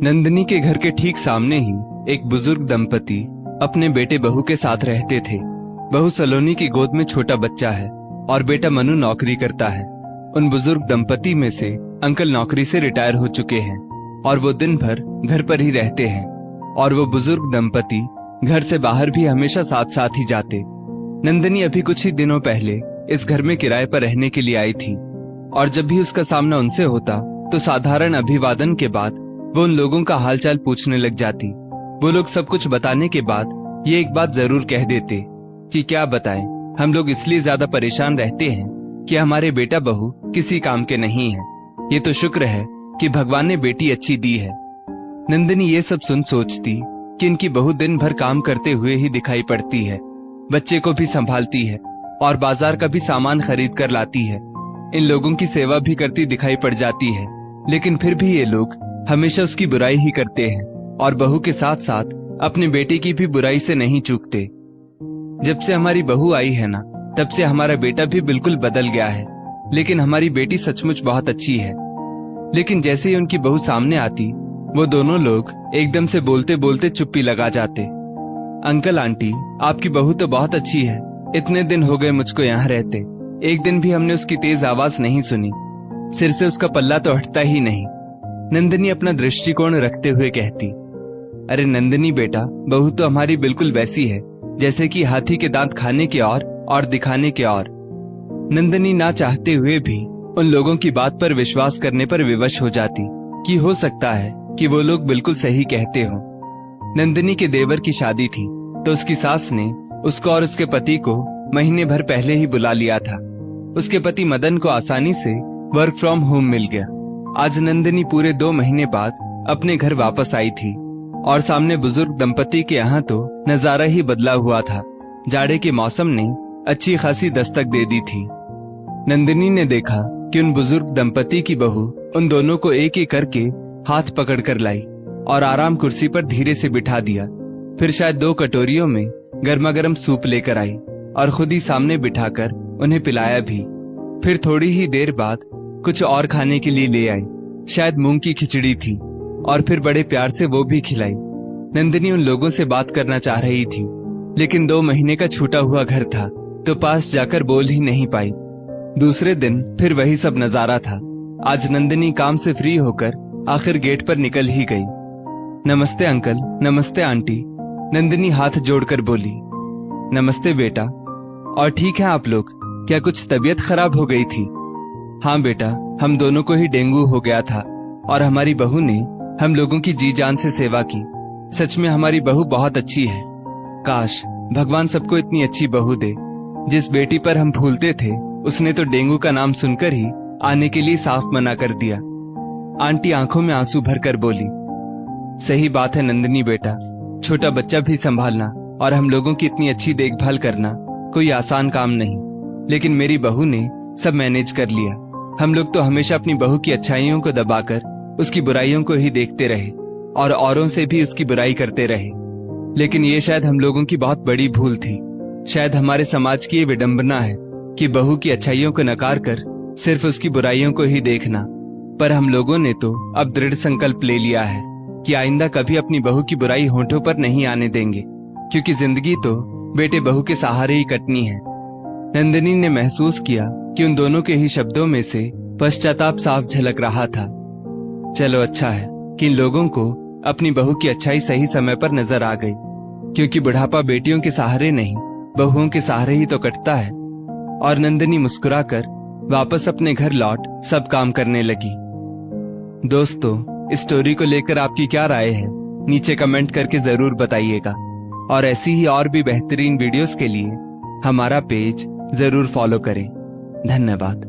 नंदिनी के घर के ठीक सामने ही एक बुजुर्ग दंपति अपने बेटे बहू के साथ रहते थे। बहू सलोनी की गोद में छोटा बच्चा है और बेटा मनु नौकरी करता है। उन बुजुर्ग दंपति में से अंकल नौकरी से रिटायर हो चुके हैं और वो दिन भर घर पर ही रहते हैं और वो बुजुर्ग दंपति घर से बाहर भी हमेशा साथ साथ ही जाते। नंदिनी अभी कुछ ही दिनों पहले इस घर में किराए पर रहने के लिए आई थी और जब भी उसका सामना उनसे होता तो साधारण अभिवादन के बाद वो उन लोगों का हालचाल पूछने लग जाती। वो लोग सब कुछ बताने के बाद ये एक बात जरूर कह देते कि क्या बताएं, हम लोग इसलिए ज्यादा परेशान रहते हैं कि हमारे बेटा बहू किसी काम के नहीं है। ये तो शुक्र है कि भगवान ने बेटी अच्छी दी है। नंदिनी ये सब सुन सोचती कि इनकी बहू दिन भर काम करते हुए ही दिखाई पड़ती है, बच्चे को भी संभालती है और बाजार का भी सामान खरीद कर लाती है। इन लोगों की सेवा भी करती दिखाई पड़ जाती है, लेकिन फिर भी ये लोग हमेशा उसकी बुराई ही करते हैं और बहू के साथ साथ अपने बेटे की भी बुराई से नहीं चूकते। जब से हमारी बहू आई है ना, तब से हमारा बेटा भी बिल्कुल बदल गया है, लेकिन हमारी बेटी सचमुच बहुत अच्छी है। लेकिन जैसे ही उनकी बहू सामने आती, वो दोनों लोग एकदम से बोलते बोलते चुप्पी लगा जाते। अंकल आंटी, आपकी बहू तो बहुत अच्छी है। इतने दिन हो गए मुझको यहाँ रहते, एक दिन भी हमने उसकी तेज आवाज नहीं सुनी। सिर से उसका पल्ला तो हटता ही नहीं। नंदिनी अपना दृष्टिकोण रखते हुए कहती, अरे नंदिनी बेटा, बहू तो हमारी बिल्कुल वैसी है जैसे कि हाथी के दांत खाने के और दिखाने के और। नंदिनी ना चाहते हुए भी उन लोगों की बात पर विश्वास करने पर विवश हो जाती कि हो सकता है कि वो लोग बिल्कुल सही कहते हो। नंदिनी के देवर की शादी थी तो उसकी सास ने उसको और उसके पति को महीने भर पहले ही बुला लिया था। उसके पति मदन को आसानी से वर्क फ्रॉम होम मिल गया। आज नंदिनी पूरे 2 महीने बाद अपने घर वापस आई थी और सामने बुजुर्ग दंपति के यहाँ तो नजारा ही बदला हुआ था। जाड़े के मौसम ने अच्छी खासी दस्तक दे दी थी। नंदिनी ने देखा कि उन बुजुर्ग दंपति की बहू उन दोनों को एक एक करके हाथ पकड़ कर लाई और आराम कुर्सी पर धीरे से बिठा दिया। फिर शायद 2 कटोरियों में गर्मा गर्म सूप लेकर आई और खुद ही सामने बिठाकर उन्हें पिलाया भी। फिर थोड़ी ही देर बाद कुछ और खाने के लिए ले आई, शायद मूंग की खिचड़ी थी, और फिर बड़े प्यार से वो भी खिलाई। नंदिनी उन लोगों से बात करना चाह रही थी, लेकिन 2 महीने का छूटा हुआ घर था तो पास जाकर बोल ही नहीं पाई। दूसरे दिन फिर वही सब नजारा था। आज नंदिनी काम से फ्री होकर आखिर गेट पर निकल ही गई। नमस्ते अंकल, नमस्ते आंटी, नंदिनी हाथ जोड़कर बोली। नमस्ते बेटा, और ठीक है आप लोग? क्या कुछ तबीयत खराब हो गई थी? हाँ बेटा, हम दोनों को ही डेंगू हो गया था और हमारी बहू ने हम लोगों की जी जान से सेवा की। सच में हमारी बहू बहुत अच्छी है। काश भगवान सबको इतनी अच्छी बहू दे। जिस बेटी पर हम फूलते थे उसने तो डेंगू का नाम सुनकर ही आने के लिए साफ मना कर दिया। आंटी आंखों में आंसू भरकर बोली। सही बात है नंदिनी बेटा, छोटा बच्चा भी संभालना और हम लोगों की इतनी अच्छी देखभाल करना कोई आसान काम नहीं, लेकिन मेरी बहू ने सब मैनेज कर लिया। हम लोग तो हमेशा अपनी बहू की अच्छाइयों को दबाकर उसकी बुराइयों को ही देखते रहे और औरों से भी उसकी बुराई करते रहे। लेकिन ये शायद हम लोगों की बहुत बड़ी भूल थी। शायद हमारे समाज की ये विडंबना है कि बहू की अच्छाइयों को नकार कर सिर्फ उसकी बुराइयों को ही देखना। पर हम लोगों ने तो अब दृढ़ संकल्प ले लिया है कि आइंदा कभी अपनी बहू की बुराई होठों पर नहीं आने देंगे, क्योंकि जिंदगी तो बेटे बहू के सहारे ही कटनी है। नंदिनी ने महसूस किया कि उन दोनों के ही शब्दों में से पश्चाताप साफ झलक रहा था। चलो अच्छा है कि इन लोगों को अपनी बहू की अच्छाई सही समय पर नजर आ गई, क्योंकि बुढ़ापा बेटियों के सहारे नहीं बहुओं के सहारे ही तो कटता है। और नंदिनी मुस्कुराकर वापस अपने घर लौट सब काम करने लगी। दोस्तों, इस स्टोरी को लेकर आपकी क्या राय है? नीचे कमेंट करके जरूर बताइएगा और ऐसी ही और भी बेहतरीन वीडियोस के लिए हमारा पेज जरूर फॉलो करें। धन्यवाद।